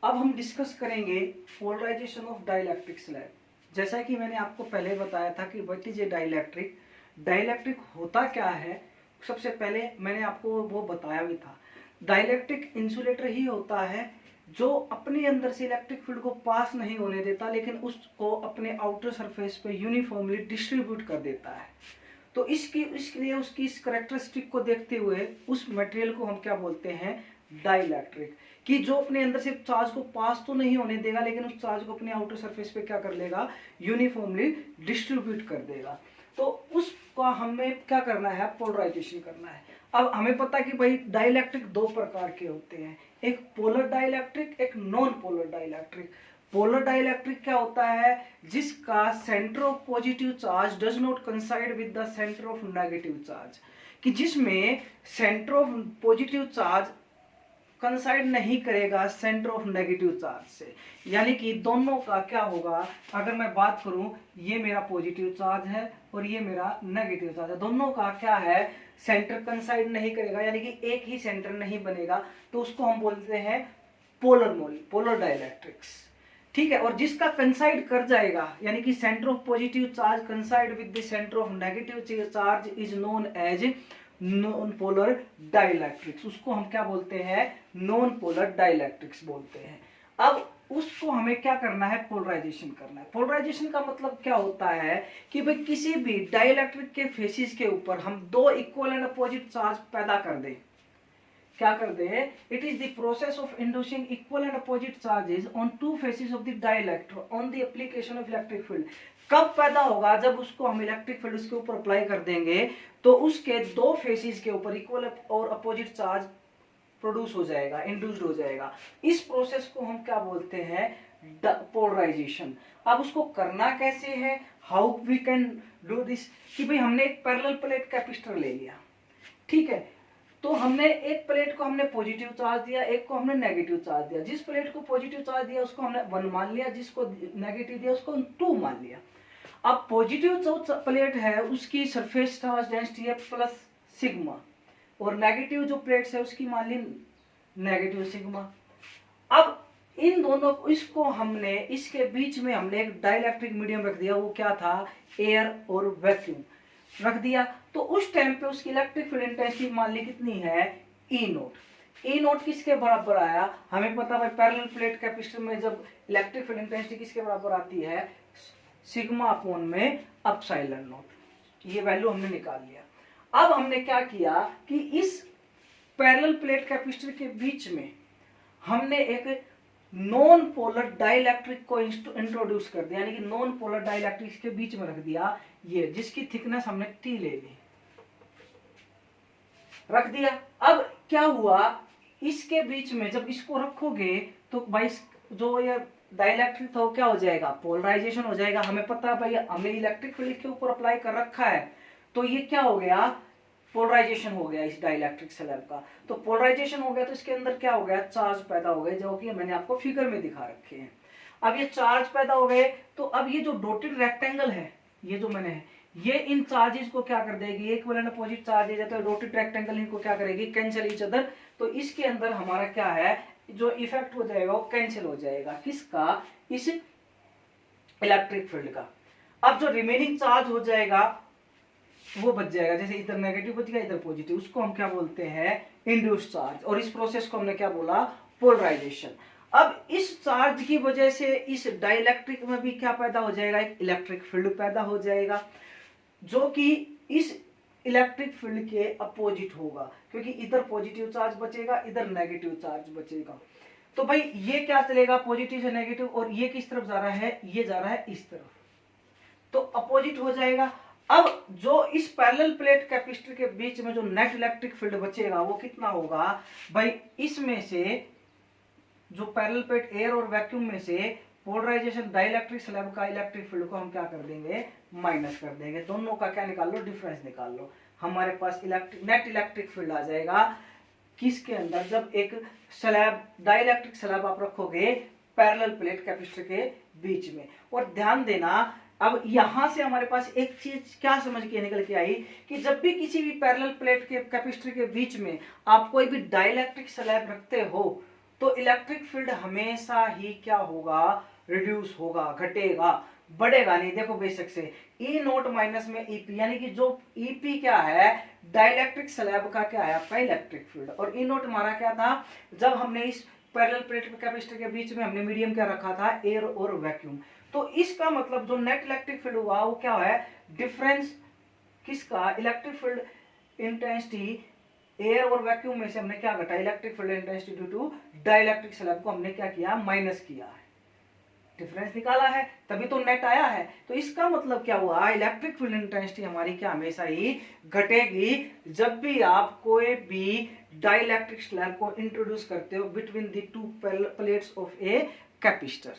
अब हम डिस्कस करेंगे पोलराइजेशन ऑफ डाइलेक्ट्रिक स्लैब। जैसा कि मैंने आपको पहले बताया था कि what is a dielectric, dielectric होता क्या है। सबसे पहले मैंने आपको वो बताया भी था, डाइलेक्ट्रिक इंसुलेटर ही होता है जो अपने अंदर से इलेक्ट्रिक फील्ड को पास नहीं होने देता, लेकिन उसको अपने आउटर सरफेस पे यूनिफॉर्मली डिस्ट्रीब्यूट कर देता है। तो इसलिए उसकी इस करेक्टरिस्टिक को देखते हुए उस मटेरियल को हम क्या बोलते हैं, डाइलेक्ट्रिक, कि जो अपने अंदर से चार्ज को पास तो नहीं होने देगा, लेकिन उस चार्ज को अपने आउटर सरफेस पे क्या कर लेगा, यूनिफॉर्मली डिस्ट्रीब्यूट कर देगा। तो उसका हमें क्या करना है, पोलराइजेशन करना है। अब हमें पता है कि भाई डाइलेक्ट्रिक दो प्रकार के होते हैं, एक पोलर डाइलेक्ट्रिक, एक non polar dielectric. Polar dielectric क्या होता है, जिसका centre of positive charge does not कंसाइड with the center of negative charge, कि जिसमें सेंटर ऑफ पॉजिटिव चार्ज कंसाइड नहीं करेगा सेंटर ऑफ नेगेटिव चार्ज से। यानी कि दोनों का क्या होगा, अगर मैं बात करूं, ये मेरा पॉजिटिव चार्ज है और ये मेरा नेगेटिव चार्ज है, दोनों का क्या है, सेंटर कंसाइड नहीं करेगा, यानी कि एक ही सेंटर नहीं बनेगा, तो उसको हम बोलते हैं पोलर डाइलेक्ट्रिक्स। ठीक है। और जिसका कंसाइड कर जाएगा, यानी कि center of positive charge coincide with the center of negative charge is known as non polar dielectrics. उसको हम क्या बोलते हैं, नॉन पोलर डाइलेक्ट्रिक्स बोलते हैं। अब उसको हमें क्या करना है, पोलराइजेशन करना है। पोलराइजेशन का मतलब क्या होता है कि भाई किसी भी डाइलेक्ट्रिक के फेसिस के ऊपर हम दो इक्वल एंड अपोजिट चार्ज पैदा कर दें। क्या कर दें, it is the process of inducing equal and opposite charges on two faces of the dielectric on the application of electric field. कब पैदा होगा, जब उसको हम इलेक्ट्रिक फील्ड उसके ऊपर अप्लाई कर देंगे तो उसके दो फेसिस के ऊपर इक्वल और अपोजिट चार्ज प्रोड्यूस हो जाएगा, इंड्यूस्ड हो जाएगा। इस प्रोसेस को हम क्या बोलते हैं, पोलराइजेशन। अब उसको करना कैसे है, how we can do this, कि भाई हमने एक पैरेलल प्लेट कैपेसिटर ले लिया, ठीक है, तो हमने एक प्लेट को हमने पॉजिटिव चार्ज दिया, एक को हमने नेगेटिव चार्ज दिया। जिस प्लेट को पॉजिटिव चार्ज दिया उसको हमने 1 मान लिया, जिसको नेगेटिव दिया उसको 2 मान लिया। अब पॉजिटिव जो प्लेट है उसकी सरफेस चार्ज डेंसिटी है प्लस सिग्मा, और नेगेटिव जो प्लेट्स है उसकी मान ली नेगेटिव सिग्मा। अब इन दोनों इसको हमने इसके बीच में हमने एक डाइलेक्ट्रिक मीडियम रख दिया, वो क्या था, एयर और वैक्यूम रख दिया। तो उस टाइम पे उसकी इलेक्ट्रिक फील्ड इंटेंसिटी मान ली कितनी है, ई नोट। ई नोट किसके बराबर आया, हमें पता है पैरेलल प्लेट कैपेसिटर में जब इलेक्ट्रिक फील्ड इंटेंसिटी किसके बराबर आती है, सिग्मा अपॉन में एप्सिलॉन नॉट। ये वैल्यू हमने निकाल लिया। अब हमने क्या किया कि इस पैरेलल प्लेट कैपेसिटर के बीच में हमने एक नॉन पोलर डाइलेक्ट्रिक को इंट्रोड्यूस कर दिया, यानी कि नॉन पोलर डाइलेक्ट्रिक के बीच में रख दिया, ये जिसकी थिकनेस हमने टी ले ली, रख दिया। अब क्या हुआ, इसके बीच में जब इसको रखोगे तो भाई जो ये डाइलेक्ट्रिक था वो क्या हो जाएगा, पोलराइजेशन हो जाएगा। हमें पता है भाई हमने इलेक्ट्रिक फील्ड के ऊपर अप्लाई कर रखा है, तो ये क्या हो गया, पोलराइजेशन हो गया इस डाइलेक्ट्रिक स्लैब का। तो पोलराइजेशन हो गया तो इसके अंदर क्या हो गया, चार्ज पैदा हो गए, जो कि मैंने आपको फिगर में दिखा रखे हैं। अब ये चार्ज पैदा हो गए, तो अब ये जो डॉटेड रेक्टेंगल है, ये जो मैंने है, ये इन चार्जेस को क्या कर देगी, इक्वल एंड अपोजिट चार्जेस है, तो डॉटेड रेक्टेंगल इनको क्या करेगी, कैंसिल ईच अदर। तो इसके अंदर हमारा क्या है, जो इफेक्ट हो जाएगा वो कैंसिल हो जाएगा, किसका, इस इलेक्ट्रिक फील्ड का। अब जो रिमेनिंग चार्ज हो जाएगा वो बच जाएगा, जैसे इधर नेगेटिव बच गया इधर पॉजिटिव, उसको हम क्या बोलते हैं, इंड्यूस्ड चार्ज। और इस प्रोसेस को हमने क्या बोला, पोलराइजेशन। अब इस चार्ज की वजह से इस डाइलेक्ट्रिक में भी क्या पैदा हो जाएगा, एक इलेक्ट्रिक फील्ड पैदा हो जाएगा, जो कि इस इलेक्ट्रिक फील्ड के अपोजिट होगा, क्योंकि इधर पॉजिटिव चार्ज बचेगा, इधर नेगेटिव चार्ज बचेगा। तो भाई ये क्या चलेगा, पॉजिटिव से नेगेटिव, और ये किस तरफ जा रहा है, ये जा रहा है इस तरफ, तो अपोजिट हो जाएगा। अब जो इस पैरेलल प्लेट कैपेसिटर के बीच में जो नेट इलेक्ट्रिक फील्ड बचेगा वो कितना होगा भाई, इसमें से जो पैरेलल प्लेट एयर और वैक्यूम में से पोलराइजेशन डाइलेक्ट्रिक स्लैब का इलेक्ट्रिक फील्ड को हम क्या कर देंगे, माइनस कर देंगे। दोनों का क्या निकाल लो, डिफरेंस निकाल लो। हमारे पास नेट इलेक्ट्रिक फील्ड आ जाएगा किसके अंदर, जब एक स्लैब डाइलेक्ट्रिक स्लैब आप रखोगे पैरेलल प्लेट कैपेसिटर के बीच में। और ध्यान देना, अब यहां से हमारे पास एक चीज क्या समझ के निकल के आई कि जब भी किसी भी पैरेलल प्लेट के कैपेसिटर के बीच में आप कोई भी डाइलेक्ट्रिक स्लैब रखते हो तो इलेक्ट्रिक फील्ड हमेशा ही क्या होगा, रिड्यूस होगा, घटेगा, बढ़ेगा नहीं। देखो बेशक से ई नोट माइनस में ईपी, यानी कि जो ईपी क्या है, डाइलेक्ट्रिक स्लैब का क्या है आपका इलेक्ट्रिक फील्ड, और ई नोट हमारा क्या था, जब हमने इस पैरेलल प्लेट कैपेसिटर के बीच में हमने मीडियम क्या रखा था, एयर और वैक्यूम। तो इसका मतलब जो नेट इलेक्ट्रिक फील्ड हुआ वो क्या है, डिफरेंस किसका, इलेक्ट्रिक फील्ड इंटेंसिटी एयर और वैक्यूम में से हमने क्या घटा, electric field intensity due to dielectric slab को हमने क्या किया, माइनस किया है, डिफरेंस निकाला है, तभी तो नेट आया है। तो इसका मतलब क्या हुआ, इलेक्ट्रिक फील्ड इंटेंसिटी हमारी क्या हमेशा ही घटेगी जब भी आप कोई भी डाइलेक्ट्रिक स्लैब को इंट्रोड्यूस करते हो between the two plates of a capacitor.